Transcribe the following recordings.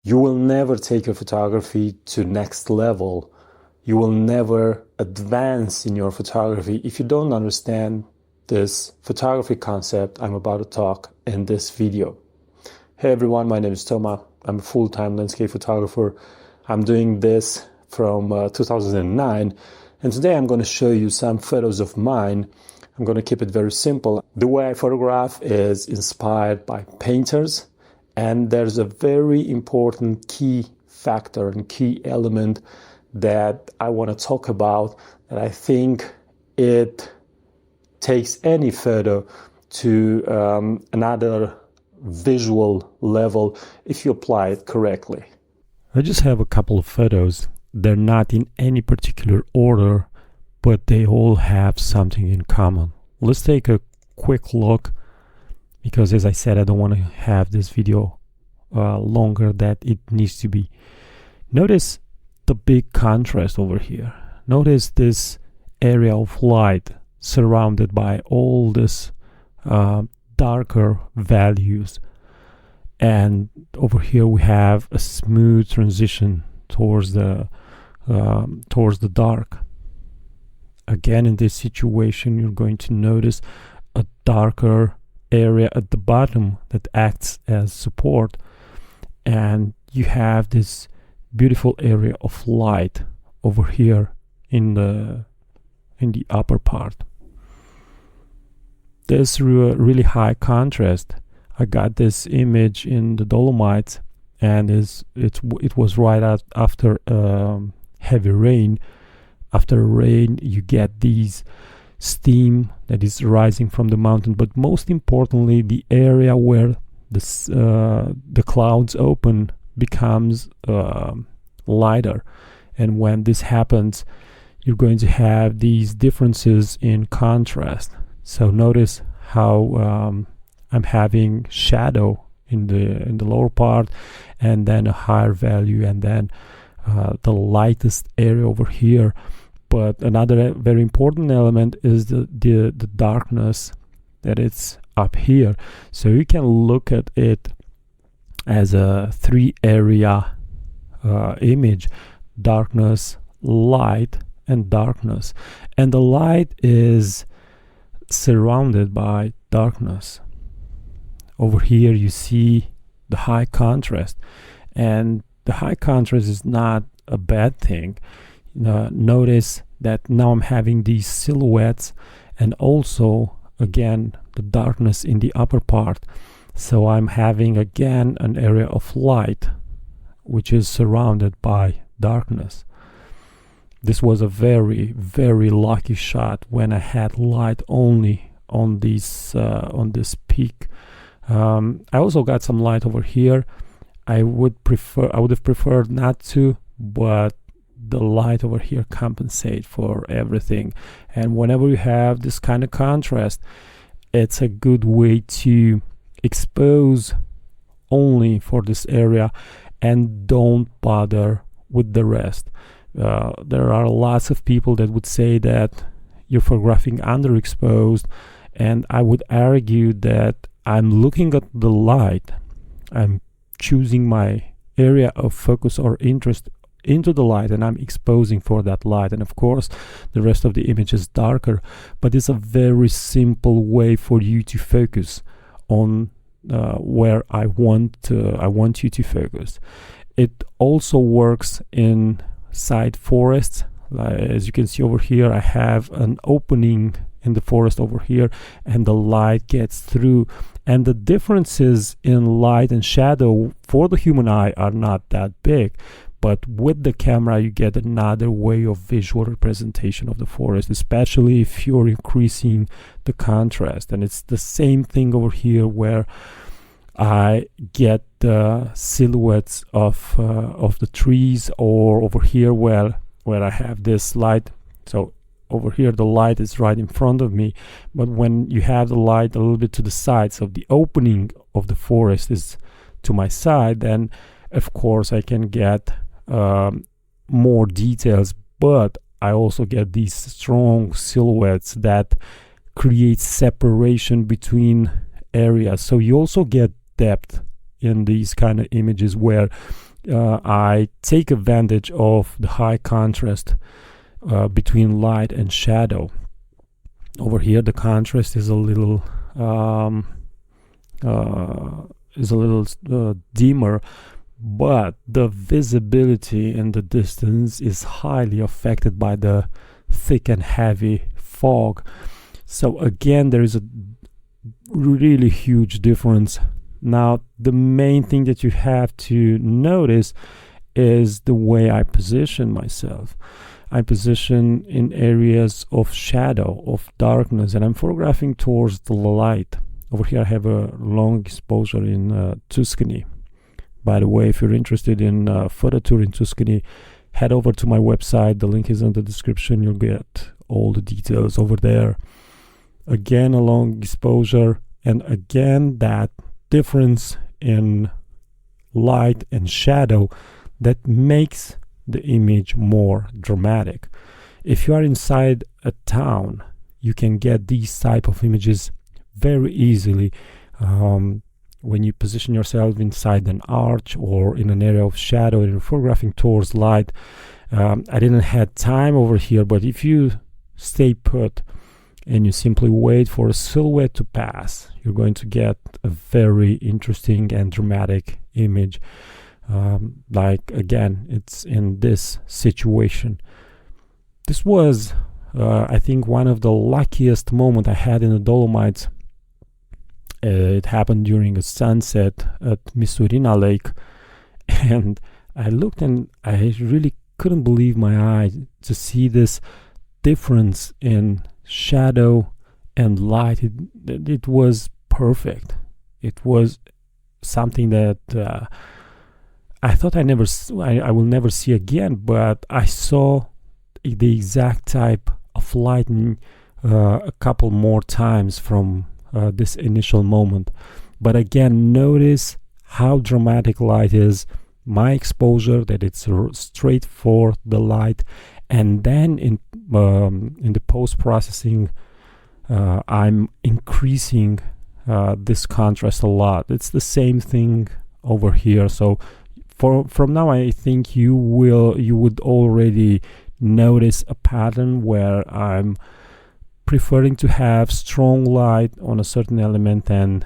You will never take your photography to next level. You will never advance in your photography if you don't understand this photography concept I'm about to talk in this video. Hey everyone, my name is Toma. I'm a full-time landscape photographer. I'm doing this from 2009, and today I'm going to show you some photos of mine. I'm going to keep it very simple. The way I photograph is inspired by painters, and there's a very important key factor and key element that I want to talk about, that I think it takes any photo to another visual level if you apply it correctly. I just have a couple of photos. They're not in any particular order, but they all have something in common. Let's take a quick look, because as I said, I don't want to have this video longer than it needs to be. Notice the big contrast over here. Notice this area of light surrounded by all this darker values, and over here we have a smooth transition towards the dark. Again, in this situation, you're going to notice a darker area at the bottom that acts as support, and you have this beautiful area of light over here in the upper part. There's really high contrast. I got this image in the Dolomites, and it was right after heavy rain. After rain, you get these steam that is rising from the mountain, but most importantly, the area where the clouds open becomes lighter. And when this happens, you're going to have these differences in contrast. So notice how I'm having shadow in the lower part, and then a higher value, and then the lightest area over here. But another very important element is the darkness that it's up here. So you can look at it as a 3-area image: darkness, light, and darkness. And the light is surrounded by darkness. Over here you see the high contrast, and the high contrast is not a bad thing. Notice that now I'm having these silhouettes, and also again the darkness in the upper part. So I'm having again an area of light which is surrounded by darkness. This was a very, very lucky shot when I had light only on this peak. I also got some light over here. I would have preferred not to, but the light over here compensate for everything. And whenever you have this kind of contrast, it's a good way to expose only for this area and don't bother with the rest. There are lots of people that would say that you're photographing underexposed, and I would argue that I'm looking at the light, I'm choosing my area of focus or interest into the light, and I'm exposing for that light. And of course the rest of the image is darker, but it's a very simple way for you to focus on where I want you to focus. It also works in side forests. As you can see over here, I have an opening in the forest over here, and the light gets through, and the differences in light and shadow for the human eye are not that big, but with the camera you get another way of visual representation of the forest, especially if you're increasing the contrast. And it's the same thing over here, where I get the silhouettes of the trees, or over here where I have this light. So over here the light is right in front of me, but when you have the light a little bit to the side, so the opening of the forest is to my side, then of course I can get more details, but I also get these strong silhouettes that create separation between areas. So you also get depth in these kind of images where I take advantage of the high contrast between light and shadow. Over here, the contrast is a little dimmer, but the visibility in the distance is highly affected by the thick and heavy fog. So again, there is a really huge difference. Now, the main thing that you have to notice is the way I position myself. I position in areas of shadow, of darkness, and I'm photographing towards the light. Over here I have a long exposure in Tuscany. By the way, if you're interested in a photo tour in Tuscany, head over to my website. The link is in the description. You'll get all the details over there. Again, a long exposure, and again that difference in light and shadow that makes the image more dramatic. If you are inside a town, you can get these type of images very easily. When you position yourself inside an arch or in an area of shadow and you're photographing towards light. I didn't have time over here, but if you stay put and you simply wait for a silhouette to pass, you're going to get a very interesting and dramatic image. Like again, it's in this situation. This was I think one of the luckiest moments I had in the Dolomites. It happened during a sunset at Misurina Lake, and I looked and I really couldn't believe my eyes to see this difference in shadow and light. It was perfect. It was something that I thought I will never see again, but I saw the exact type of lighting a couple more times from this initial moment. But again, notice how dramatic light is, my exposure, that it's straight for the light, and then in the post-processing I'm increasing this contrast a lot. It's the same thing over here. So from now, I think you would already notice a pattern where I'm preferring to have strong light on a certain element and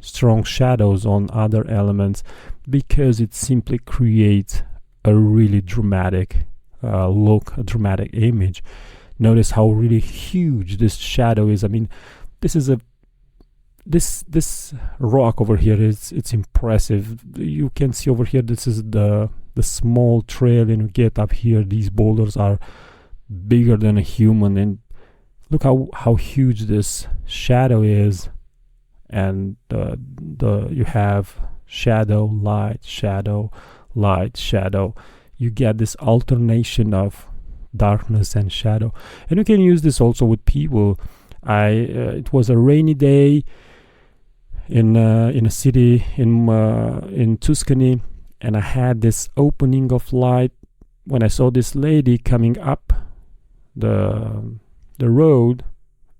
strong shadows on other elements, because it simply creates a really dramatic look, a dramatic image. Notice how really huge this shadow is. I mean, this rock over here it's impressive. You can see over here, this is the small trail, and you get up here, these boulders are bigger than a human, and look how huge this shadow is. And you have shadow, light, shadow, light, shadow. You get this alternation of darkness and shadow, and you can use this also with people. It was a rainy day in a city in Tuscany, and I had this opening of light when I saw this lady coming up the road.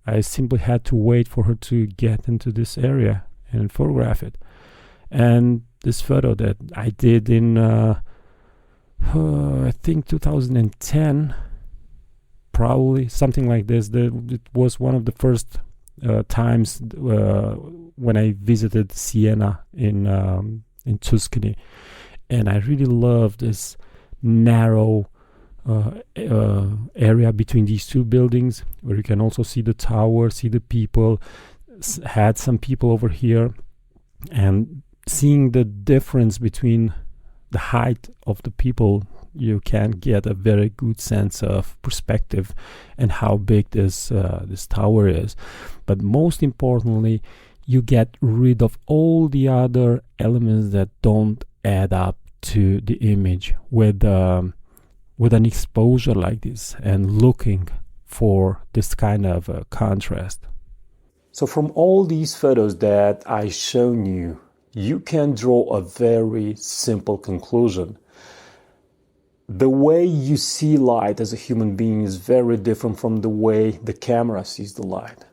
I simply had to wait for her to get into this area and photograph it. And this photo that I did in I think 2010, probably something like this. It was one of the first times when I visited Siena in Tuscany, and I really love this narrow area between these two buildings, where you can also see the tower, see the people. Had some people over here, and seeing the difference between the height of the people, you can get a very good sense of perspective and how big this tower is. But most importantly, you get rid of all the other elements that don't add up to the image with an exposure like this, and looking for this kind of contrast. So from all these photos that I shown you, you can draw a very simple conclusion. The way you see light as a human being is very different from the way the camera sees the light.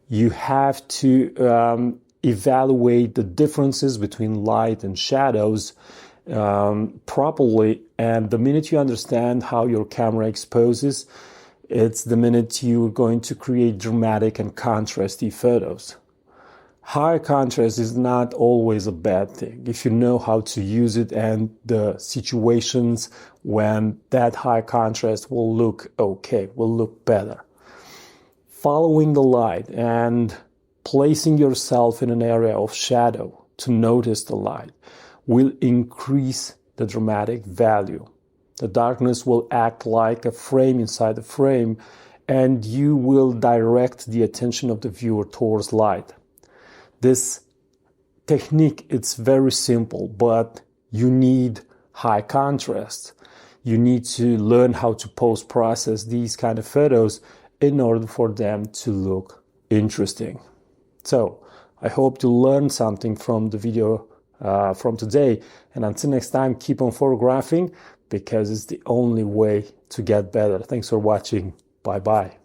You have to evaluate the differences between light and shadows, properly. And the minute you understand how your camera exposes, it's the minute you're going to create dramatic and contrasty photos. High contrast is not always a bad thing if you know how to use it and the situations when that high contrast will look okay, will look better. Following the light and placing yourself in an area of shadow to notice the light will increase the dramatic value. The darkness will act like a frame inside the frame, and you will direct the attention of the viewer towards light. This technique, it's very simple, but you need high contrast. You need to learn how to post-process these kind of photos in order for them to look interesting. So I hope you learned something from the video from today. And until next time, keep on photographing because it's the only way to get better. Thanks for watching. Bye-bye.